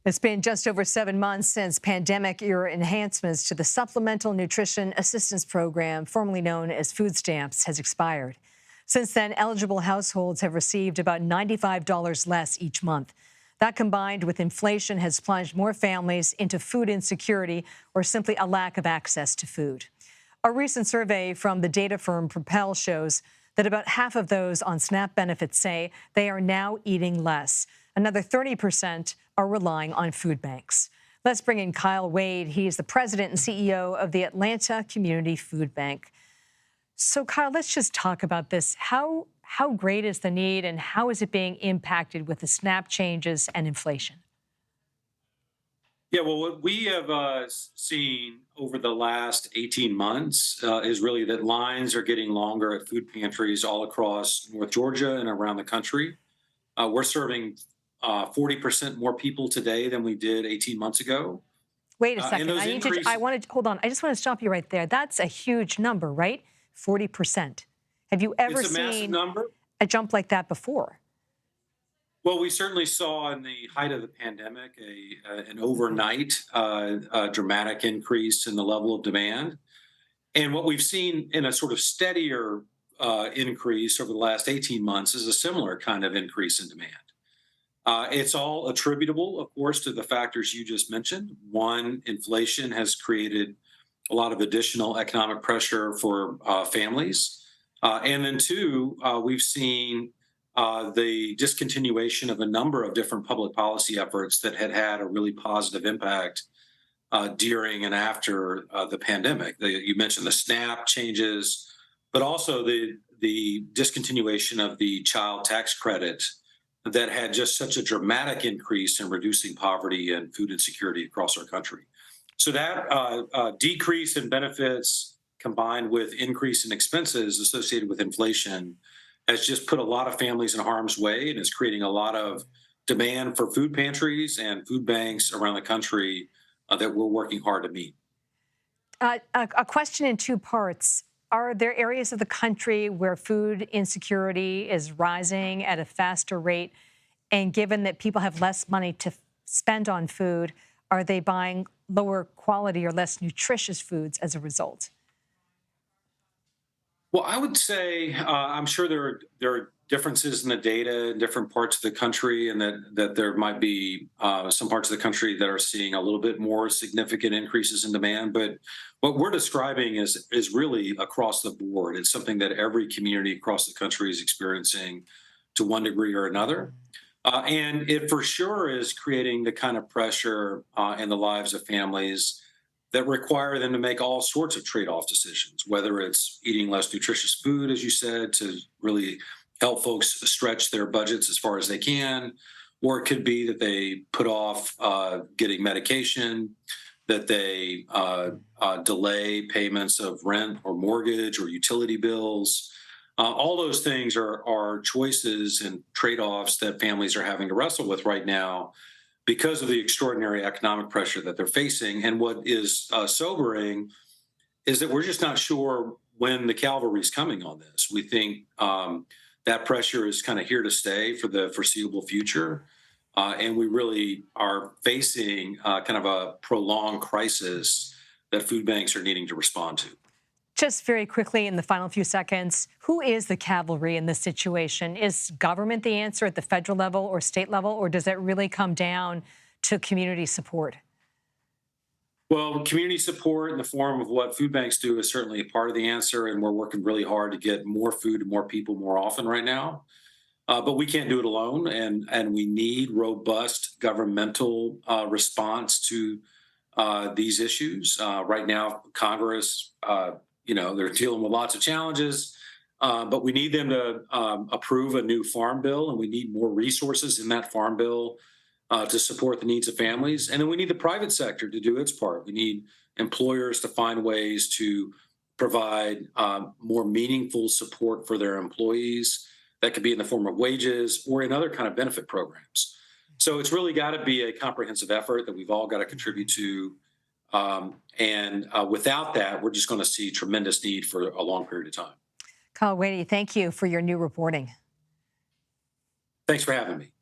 It's been just over 7 months since pandemic-era enhancements to the Supplemental Nutrition Assistance Program, formerly known as food stamps, has expired. Since then, eligible households have received about $95 less each month. That, combined with inflation, has plunged more families into food insecurity or simply a lack of access to food. A recent survey from the data firm Propel shows that about half of those on SNAP benefits say they are now eating less. Another 30% are relying on food banks. Let's bring in Kyle Waide. He's the president and CEO of the Atlanta Community Food Bank. So, Kyle, let's just talk about this. How great is the need, and how is it being impacted with the SNAP changes and inflation? Yeah, well, what we have seen over the last 18 months is really that lines are getting longer at food pantries all across North Georgia and around the country. We're serving 40% more people today than we did 18 months ago. Wait a And second. those increases, Hold on. I just want to stop you right there. That's a huge number, right? 40%. Have you ever it's a massive seen number. a jump like that before? Well, we certainly saw in the height of the pandemic an overnight dramatic increase in the level of demand. And what we've seen in a sort of steadier increase over the last 18 months is a similar kind of increase in demand. It's all attributable, of course, to the factors you just mentioned. One, inflation has created a lot of additional economic pressure for families. And then two, we've seen the discontinuation of a number of different public policy efforts that had a really positive impact during and after the pandemic. You mentioned the SNAP changes, but also the discontinuation of the child tax credit that had just such a dramatic increase in reducing poverty and food insecurity across our country. So that decrease in benefits combined with increase in expenses associated with inflation has just put a lot of families in harm's way, and is creating a lot of demand for food pantries and food banks around the country that we're working hard to meet. A question in two parts. Are there areas of the country where food insecurity is rising at a faster rate? And given that people have less money to spend on food, are they buying lower quality or less nutritious foods as a result? Well, I would say I'm sure there are differences in the data in different parts of the country, and that there might be some parts of the country that are seeing a little bit more significant increases in demand. But what we're describing is really across the board. It's something that every community across the country is experiencing to one degree or another. And it for sure is creating the kind of pressure in the lives of families that require them to make all sorts of trade-off decisions, whether it's eating less nutritious food, as you said, to really help folks stretch their budgets as far as they can, or it could be that they put off getting medication, that they delay payments of rent or mortgage or utility bills. All those things are choices and trade-offs that families are having to wrestle with right now because of the extraordinary economic pressure that they're facing. And what is sobering is that we're just not sure when the cavalry is coming on this. We think that pressure is kind of here to stay for the foreseeable future. And we really are facing kind of a prolonged crisis that food banks are needing to respond to. Just very quickly in the final few seconds, who is the cavalry in this situation? Is government the answer at the federal level or state level, or does it really come down to community support? Well, community support in the form of what food banks do is certainly a part of the answer, and we're working really hard to get more food to more people more often right now. But we can't do it alone, and we need robust governmental response to these issues. Right now, Congress, they're dealing with lots of challenges, but we need them to approve a new farm bill, and we need more resources in that farm bill to support the needs of families. And then we need the private sector to do its part. We need employers to find ways to provide more meaningful support for their employees. That could be in the form of wages or in other kind of benefit programs. So it's really got to be a comprehensive effort that we've all got to contribute to. And without that, we're just going to see tremendous need for a long period of time. Kyle Waide, thank you for your new reporting. Thanks for having me.